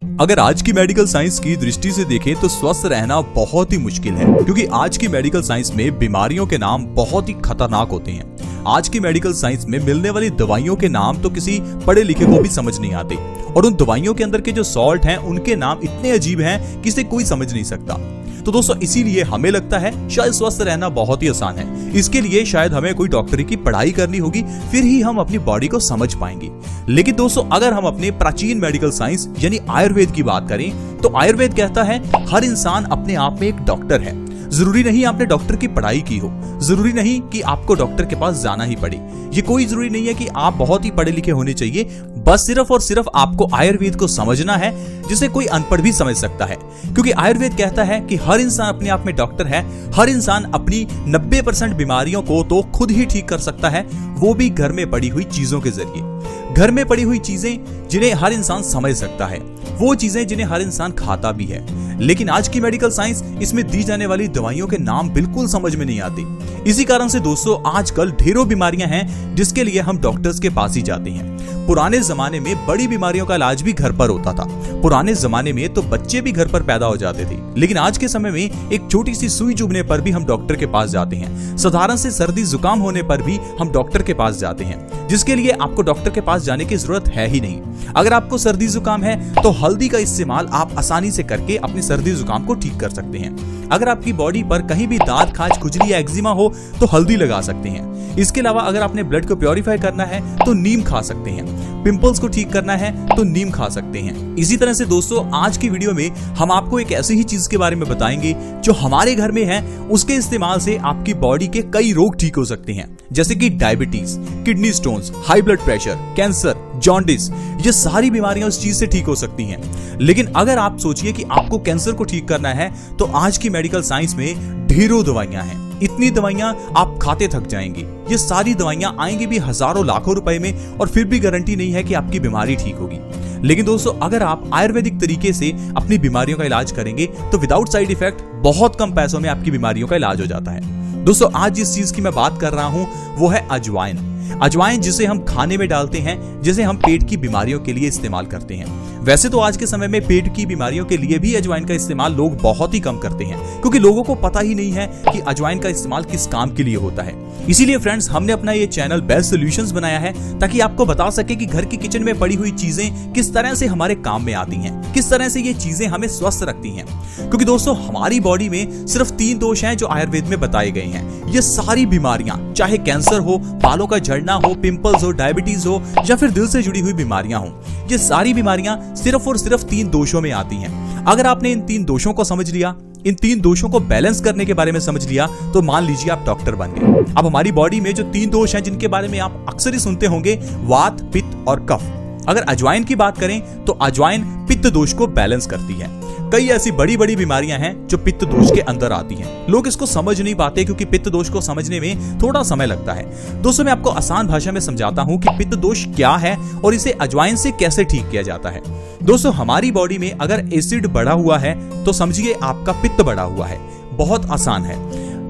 अगर आज की मेडिकल साइंस की दृष्टि से देखें तो स्वस्थ रहना बहुत ही मुश्किल है, क्योंकि आज की मेडिकल साइंस में बीमारियों के नाम बहुत ही खतरनाक होते हैं। आज की मेडिकल साइंस में मिलने वाली दवाइयों के नाम तो किसी पढ़े लिखे को भी समझ नहीं आते, और उन दवाइयों के अंदर के जो सॉल्ट हैं उनके नाम इतने अजीब हैं कि इसे कोई समझ नहीं सकता। तो दोस्तों इसीलिए हमें लगता है शायद स्वस्थ रहना बहुत ही आसान है। इसके लिए शायद हमें कोई डॉक्टरी की पढ़ाई करनी होगी, फिर ही हम अपनी बॉडी को समझ पाएंगे। लेकिन दोस्तों अगर हम अपने प्राचीन मेडिकल साइंस यानी आयुर्वेद की बात करें तो आयुर्वेद कहता है हर इंसान अपने आप में एक डॉक्टर है। जरूरी नहीं आपने डॉक्टर की पढ़ाई की हो, जरूरी नहीं कि आपको डॉक्टर के पास जाना ही पड़े, ये कोई जरूरी नहीं है कि आप बहुत ही पढ़े लिखे होने चाहिए। बस सिर्फ और सिर्फ आपको आयुर्वेद को समझना है, जिसे कोई अनपढ़ भी समझ सकता है। क्योंकि आयुर्वेद कहता है कि हर इंसान अपने आप में डॉक्टर है। हर इंसान अपनी 90% बीमारियों को तो खुद ही ठीक कर सकता है, वो भी घर में पड़ी हुई चीजों के जरिए। घर में पड़ी हुई चीजें जिन्हें हर इंसान समझ सकता है, वो चीजें जिन्हें हर इंसान खाता भी है। लेकिन आज की मेडिकल साइंस इसमें दी जाने वाली दवाइयों के नाम बिल्कुल समझ में नहीं आते। इसी कारण से दोस्तों आजकल ढेरों बीमारियां हैं जिसके लिए हम डॉक्टर्स के पास ही जाते हैं। पुराने जमाने में बड़ी बीमारियों का इलाज भी घर पर होता था। पुराने जमाने में तो बच्चे भी घर पर पैदा हो जाते थे। लेकिन आज के समय में एक छोटी सी सुई चुभने पर भी हम डॉक्टर के पास जाते हैं। साधारण से सर्दी जुकाम होने पर भी हम डॉक्टर के पास जाते हैं, जिसके लिए आपको डॉक्टर के पास जाने की जरूरत है ही नहीं। अगर आपको सर्दी जुकाम है तो हल्दी का इस्तेमाल आप आसानी से करके अपनी सर्दी जुकाम को ठीक कर सकते हैं। अगर आपकी बॉडी पर कहीं भी दाद, खाज, खुजली या एक्जिमा हो तो हल्दी लगा सकते हैं। इसके अलावा अगर आपने ब्लड को प्योरीफाई करना है तो नीम खा सकते हैं। पिंपल्स को ठीक करना है तो नीम खा सकते हैं। इसी तरह से दोस्तों आज की वीडियो में हम आपको एक ऐसी ही चीज के बारे में बताएंगे जो हमारे घर में है। उसके इस्तेमाल से आपकी बॉडी के कई रोग ठीक हो सकते हैं, जैसे कि diabetes, kidney stones, high blood pressure, cancer, jaundice. ये सारी बीमारियां उस चीज से ठीक हो सकती हैं। लेकिन अगर आप सोचिए कि आपको कैंसर को ठीक करना है तो आज की मेडिकल साइंस में ढेरों दवाइयां हैं। इतनी दवाइयां आप खाते थक जाएंगे। ये सारी दवाइयां आएंगी भी हजारों लाखों रुपए में, और फिर भी गारंटी नहीं है कि आपकी बीमारी ठीक होगी। लेकिन दोस्तों अगर आप आयुर्वेदिक तरीके से अपनी बीमारियों का इलाज करेंगे तो विदाउट साइड इफेक्ट बहुत कम पैसों में आपकी बीमारियों का इलाज हो जाता है। दोस्तों आज जिस चीज की मैं बात कर रहा हूं वो है अजवाइन। अजवाइन जिसे हम खाने में डालते हैं, जिसे हम पेट की बीमारियों के लिए इस्तेमाल करते हैं। वैसे तो आज के समय में पेट की बीमारियों के लिए भी अजवाइन का इस्तेमाल लोग बहुत ही कम करते हैं, क्योंकि लोगों को पता ही नहीं है कि अजवाइन का इस्तेमाल किस काम के लिए होता है। इसीलिए फ्रेंड्स हमने अपना ये चैनल बेस्ट सॉल्यूशंस बनाया है, ताकि आपको बता सके कि घर की किचन में पड़ी हुई चीजें किस तरह से हमारे काम में आती हैं, किस तरह से ये चीजें हमें स्वस्थ रखती हैं। क्योंकि दोस्तों हमारी बॉडी में सिर्फ 3 दोष हैं जो आयुर्वेद में बताए गए हैं। ये सारी बीमारियां, चाहे कैंसर हो, बालों का झड़ना हो, पिंपल्स हो, डायबिटीज हो या फिर दिल से जुड़ी हुई बीमारियां हो, ये सारी बीमारियां सिर्फ और सिर्फ 3 दोषों में आती हैं। अगर आपने इन 3 दोषों को समझ लिया, इन 3 दोषों को बैलेंस करने के बारे में समझ लिया, तो मान लीजिए आप डॉक्टर बन गए। अब हमारी बॉडी में जो 3 दोष हैं जिनके बारे में आप अक्सर ही सुनते होंगे, वात, पित्त और कफ। अगर अजवाइन की बात करें तो अजवाइन पित्त दोष को बैलेंस करती है। कई ऐसी बड़ी बड़ी बीमारियां हैं जो पित्त दोष के अंदर आती हैं। लोग इसको समझ नहीं पाते क्योंकि पित्त दोष को समझने में थोड़ा समय लगता है। दोस्तों मैं आपको आसान भाषा में समझाता हूं कि पित्त दोष क्या है और इसे अजवाइन से कैसे ठीक किया जाता है। दोस्तों हमारी बॉडी में अगर एसिड बढ़ा हुआ है तो समझिए आपका पित्त बढ़ा हुआ है। बहुत आसान है।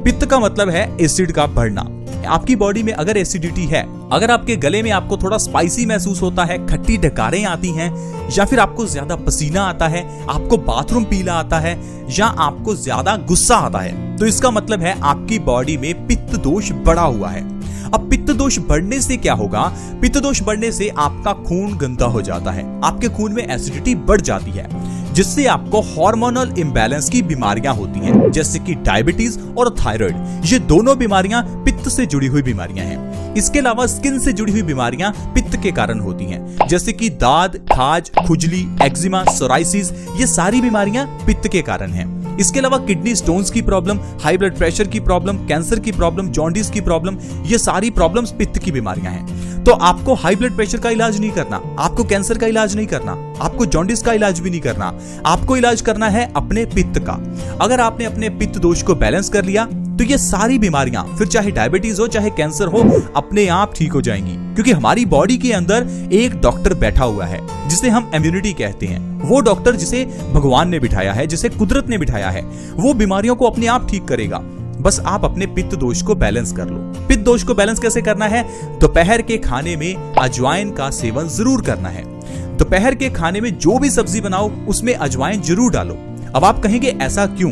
पित्त का मतलब है एसिड का बढ़ना। आपकी बॉडी में अगर एसिडिटी है, अगर आपके गले में आपको थोड़ा स्पाइसी महसूस होता है, खट्टी डकारें आती हैं, या फिर आपको ज्यादा पसीना आता है, आपको बाथरूम पीला आता है, या आपको ज्यादा गुस्सा आता है, तो इसका मतलब है आपकी बॉडी में पित्त दोष बढ़ा हुआ है। अब पित्त दोष बढ़ने से क्या होगा? पित्त दोष बढ़ने से आपका खून गंदा हो जाता है, आपके खून में एसिडिटी बढ़ जाती है, जिससे आपको हार्मोनल इम्बैलेंस की बीमारियां होती हैं, जैसे कि डायबिटीज और थायराइड। ये दोनों बीमारियां पित्त से जुड़ी हुई बीमारियां हैं। इसके अलावा स्किन से जुड़ी हुई बीमारियां पित्त के कारण होती हैं, जैसे कि दाद, खाज, खुजली, एक्जिमा, सोराइसिस। ये सारी बीमारियां पित्त के कारण हैं। इसके अलावा किडनी स्टोन्स की प्रॉब्लम, हाई ब्लड प्रेशर की प्रॉब्लम, कैंसर की प्रॉब्लम, जॉन्डिस की प्रॉब्लम, ये सारी प्रॉब्लम्स पित्त की बीमारियां हैं। तो आपको हाई ब्लड प्रेशर का इलाज नहीं करना, आपको कैंसर का इलाज नहीं करना, आपको जॉन्डिस का इलाज भी नहीं करना, आपको इलाज करना है अपने पित्त का। अगर आपने अपने पित्त दोष को बैलेंस कर लिया तो ये सारी बीमारियां, फिर चाहे डायबिटीज हो चाहे कैंसर हो, अपने आप ठीक हो जाएंगी। क्योंकि हमारी बॉडी के अंदर एक डॉक्टर बैठा हुआ है जिसे हम इम्यूनिटी कहते हैं। वो डॉक्टर जिसे भगवान ने बिठाया है, जिसे कुदरत ने बिठाया है, वो बीमारियों को अपने आप ठीक करेगा। बस आप अपने पित्त दोष को बैलेंस कर लो। पित्त दोष को बैलेंस कैसे करना है? दोपहर के खाने में अजवाइन का सेवन जरूर करना है। दोपहर के खाने में जो भी सब्जी बनाओ उसमें अजवाइन जरूर डालो। अब आप कहेंगे ऐसा क्यों?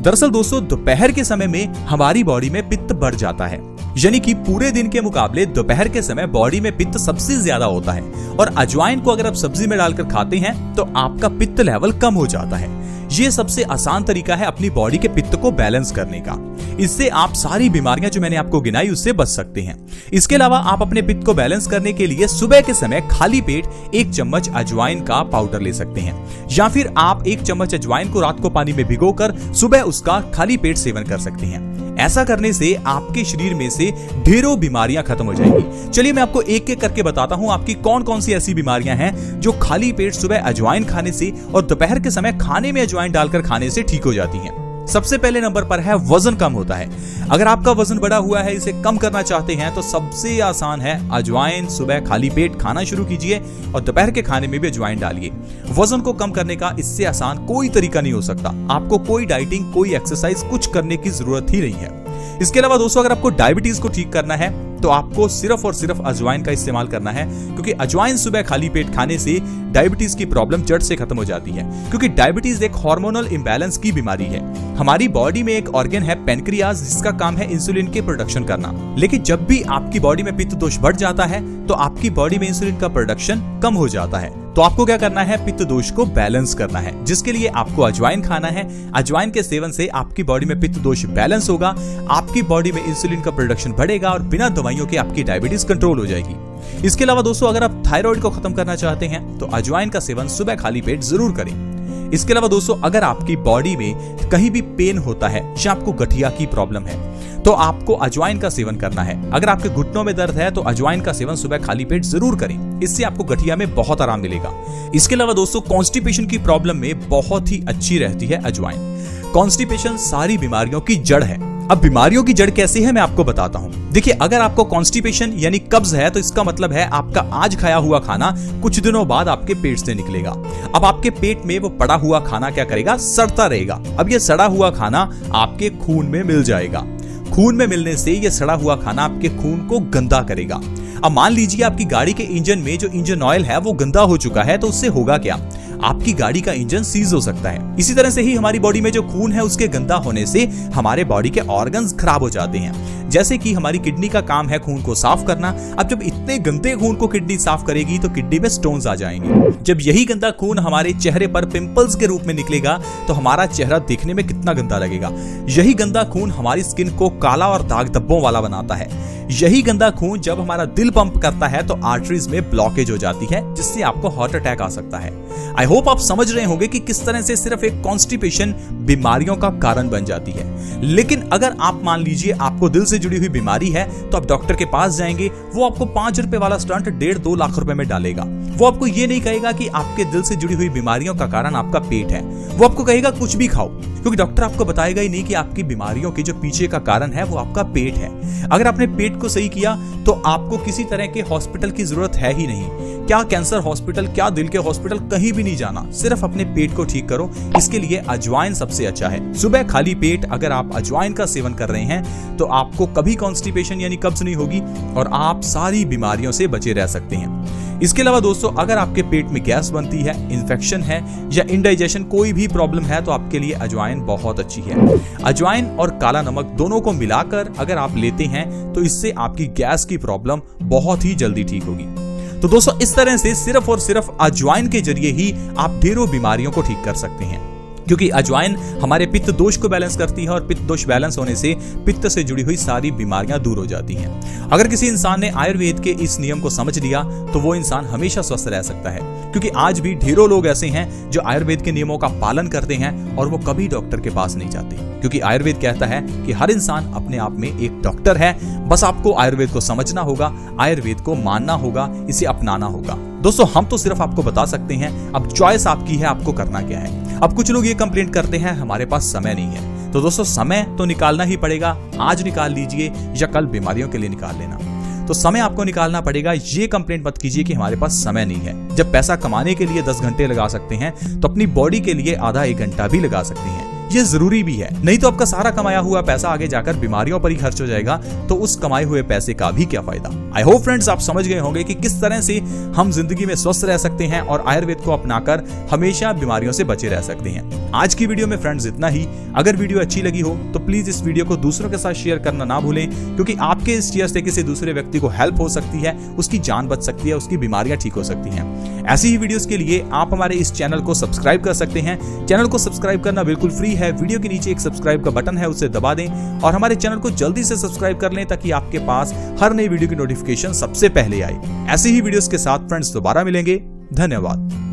दरअसल दोस्तों, दोपहर के समय में हमारी बॉडी में पित्त बढ़ जाता है, यानी कि पूरे दिन के मुकाबले दोपहर के समय बॉडी में पित्त सबसे ज्यादा होता है। और अजवाइन को अगर आप सब्जी में डालकर खाते हैं तो आपका पित्त लेवल कम हो जाता है। ये सबसे आसान तरीका है अपनी बॉडी के पित्त को बैलेंस करने का। इससे आप सारी बीमारियां जो मैंने आपको गिनाई उससे बच सकते हैं। इसके अलावा आप अपने पित्त को बैलेंस करने के लिए सुबह के समय खाली पेट 1 चम्मच अजवाइन का पाउडर ले सकते हैं, या फिर आप 1 चम्मच अजवाइन को रात को पानी में भिगोकर सुबह उसका खाली पेट सेवन कर सकते हैं। ऐसा करने से आपके शरीर में से ढेरों बीमारियां खत्म हो जाएंगी। चलिए मैं आपको एक एक करके बताता हूं आपकी कौन कौन सी ऐसी बीमारियां हैं जो खाली पेट सुबह अजवाइन खाने से और दोपहर के समय खाने में अजवाइन डालकर खाने से ठीक हो जाती हैं। सबसे पहले नंबर पर है वजन कम होता है। अगर आपका वजन बढ़ा हुआ है, इसे कम करना चाहते हैं तो सबसे आसान है अजवाइन सुबह खाली पेट खाना शुरू कीजिए और दोपहर के खाने में भी अजवाइन डालिए। वजन को कम करने का इससे आसान कोई तरीका नहीं हो सकता। आपको कोई डाइटिंग, कोई एक्सरसाइज कुछ करने की जरूरत ही नहीं है। इसके अलावा दोस्तों, अगर आपको डायबिटीज को ठीक करना है तो आपको सिर्फ और सिर्फ अजवाइन का इस्तेमाल करना है, क्योंकि अजवाइन सुबह खाली पेट खाने से डायबिटीज की प्रॉब्लम जड़ से खत्म हो जाती है। क्योंकि डायबिटीज एक हार्मोनल इंबैलेंस की बीमारी है। हमारी बॉडी में एक ऑर्गन है पेनक्रियाज, जिसका काम है इंसुलिन के प्रोडक्शन करना। लेकिन जब भी आपकी बॉडी में पित्त दोष बढ़ जाता है तो आपकी बॉडी में इंसुलिन का प्रोडक्शन कम हो जाता है। तो आपको क्या करना है? पित्त दोष को बैलेंस करना है, जिसके लिए आपको अजवाइन खाना है। अजवाइन के सेवन से आपकी बॉडी में पित्त दोष बैलेंस होगा, आपकी बॉडी में इंसुलिन का प्रोडक्शन बढ़ेगा और बिना दवाइयों के आपकी डायबिटीज कंट्रोल हो जाएगी। इसके अलावा दोस्तों, अगर आप थायराइड को खत्म करना चाहते हैं तो अजवाइन का सेवन सुबह खाली पेट जरूर करें। इसके अलावा दोस्तों, अगर आपकी बॉडी में कहीं भी पेन होता है या आपको गठिया की प्रॉब्लम है तो आपको अजवाइन का सेवन करना है। अगर आपके घुटनों में दर्द है तो अजवाइन का सेवन सुबह खाली पेट जरूर करें, इससे आपको गठिया में बहुत आराम मिलेगा। इसके अलावा दोस्तों, कॉन्स्टिपेशन की प्रॉब्लम में बहुत ही अच्छी रहती है अजवाइन। कॉन्स्टिपेशन सारी बीमारियों की जड़ है। अब बीमारियों की जड़ कैसे है मैं आपको बताता हूं। देखिए, अगर आपको कॉन्स्टिपेशन यानी कब्ज है तो इसका मतलब है आपका आज खाया हुआ खाना कुछ दिनों बाद आपके पेट से निकलेगा। अब आपके पेट में वो पड़ा हुआ खाना क्या करेगा? सड़ता रहेगा। अब ये सड़ा हुआ खाना आपके खून में मिल जाएगा। खून में मिलने से ये सड़ा हुआ खाना आपके खून को गंदा करेगा। अब मान लीजिए आपकी गाड़ी के इंजन में जो इंजन ऑयल है वो गंदा हो चुका है, तो उससे होगा क्या? आपकी गाड़ी का इंजन सीज हो सकता है। इसी तरह से ही हमारी बॉडी में जो खून है उसके गंदा होने से हमारे बॉडी के ऑर्गन्स खराब हो जाते हैं। जैसे कि हमारी किडनी का काम है खून को साफ करना। अब जब इतने गंदे खून को किडनी साफ करेगी तो किडनी में स्टोन्स आ जाएंगे। जब यही गंदा खून हमारे चेहरे पर पिंपल्स के रूप में निकलेगा तो हमारा चेहरा देखने में कितना गंदा लगेगा। यही गंदा खून हमारी स्किन को काला और दाग धब्बों वाला बनाता है। यही गंदा खून जब हमारा दिल पंप करता है तो आर्टरीज में ब्लॉकेज हो जाती है, जिससे आपको हार्ट अटैक आ सकता है। आई होप आप समझ रहे होंगे कि किस तरह से सिर्फ एक कॉन्स्टिपेशन बीमारियों का कारण बन जाती है। लेकिन अगर आप मान लीजिए आपको दिल से जुड़ी हुई बीमारी है तो आप डॉक्टर के पास जाएंगे, वो आपको 5 रुपए वाला स्टंट 1.5-2 लाख रुपए में डालेगा। वो आपको ये नहीं कहेगा कि आपके दिल से जुड़ी हुई बीमारियों का कारण आपका पेट है। वो आपको कहेगा कुछ भी खाओ, क्योंकि डॉक्टर आपको बताएगा ही नहीं कि आपकी बीमारियों के जो पीछे का कारण है वो आपका पेट है। अगर आपने पेट को सही किया तो आपको किसी तरह के हॉस्पिटल की जरूरत है ही नहीं। क्या कैंसर हॉस्पिटल, क्या दिल के हॉस्पिटल, कहीं भी नहीं जाना। सिर्फ अपने पेट को ठीक करो। इसके लिए अजवाइन सबसे अच्छा है। सुबह खाली पेट अगर आप अजवाइन का सेवन कर रहे हैं तो आपको कभी कॉन्स्टिपेशन यानी कब्ज नहीं होगी और आप सारी बीमारियों से बचे रह सकते हैं। इसके अलावा दोस्तों, अगर आपके पेट में गैस बनती है, इन्फेक्शन है या इंडाइजेशन कोई भी प्रॉब्लम है तो आपके लिए अजवाइन बहुत अच्छी है। अजवाइन और काला नमक दोनों को मिलाकर अगर आप लेते हैं तो इससे आपकी गैस की प्रॉब्लम बहुत ही जल्दी ठीक होगी। तो दोस्तों, इस तरह से सिर्फ और सिर्फ अजवाइन के जरिए ही आप ढेरों बीमारियों को ठीक कर सकते हैं, क्योंकि अजवाइन हमारे पित्त दोष को बैलेंस करती है और पित्त दोष बैलेंस होने से पित्त से जुड़ी हुई सारी बीमारियां दूर हो जाती हैं। अगर किसी इंसान ने आयुर्वेद के इस नियम को समझ लिया तो वो इंसान हमेशा स्वस्थ रह सकता है, क्योंकि आज भी ढेरों लोग ऐसे हैं जो आयुर्वेद के नियमों का पालन करते हैं और वो कभी डॉक्टर के पास नहीं जाते, क्योंकि आयुर्वेद कहता है कि हर इंसान अपने आप में एक डॉक्टर है। बस आपको आयुर्वेद को समझना होगा, आयुर्वेद को मानना होगा, इसे अपनाना होगा। दोस्तों, हम तो सिर्फ आपको बता सकते हैं, अब चॉइस आपकी है, आपको करना क्या है। अब कुछ लोग ये कंप्लेंट करते हैं हमारे पास समय नहीं है, तो दोस्तों समय तो निकालना ही पड़ेगा। आज निकाल लीजिए या कल बीमारियों के लिए निकाल लेना। तो समय आपको निकालना पड़ेगा। ये कंप्लेंट मत कीजिए कि हमारे पास समय नहीं है। जब पैसा कमाने के लिए 10 घंटे लगा सकते हैं तो अपनी बॉडी के लिए आधा 1 घंटा भी लगा सकते हैं। ये जरूरी भी है, नहीं तो आपका सारा कमाया हुआ पैसा आगे जाकर बीमारियों पर ही खर्च हो जाएगा, तो उस कमाए हुए पैसे का भी क्या फायदा। आई होप फ्रेंड्स आप समझ गए होंगे कि किस तरह से हम जिंदगी में स्वस्थ रह सकते हैं और आयुर्वेद को अपनाकर हमेशा बीमारियों से बचे रह सकते हैं। आज की वीडियो में फ्रेंड्स इतना ही। अगर वीडियो अच्छी लगी हो तो प्लीज इस वीडियो को दूसरों के साथ शेयर करना ना भूलें, क्योंकि आपके इस शेयर से किसी दूसरे व्यक्ति को हेल्प हो सकती है, उसकी जान बच सकती है, उसकी बीमारियां ठीक हो सकती हैं। ऐसी ही वीडियोस के लिए आप हमारे इस चैनल को सब्सक्राइब कर सकते हैं। चैनल को सब्सक्राइब करना बिल्कुल फ्री है। वीडियो के नीचे एक सब्सक्राइब का बटन है, उसे दबा दें और हमारे चैनल को जल्दी से सब्सक्राइब कर लें ताकि आपके पास हर नई वीडियो की नोटिफिकेशन सबसे पहले आए। ऐसे ही वीडियोस के साथ फ्रेंड्स दोबारा मिलेंगे। धन्यवाद।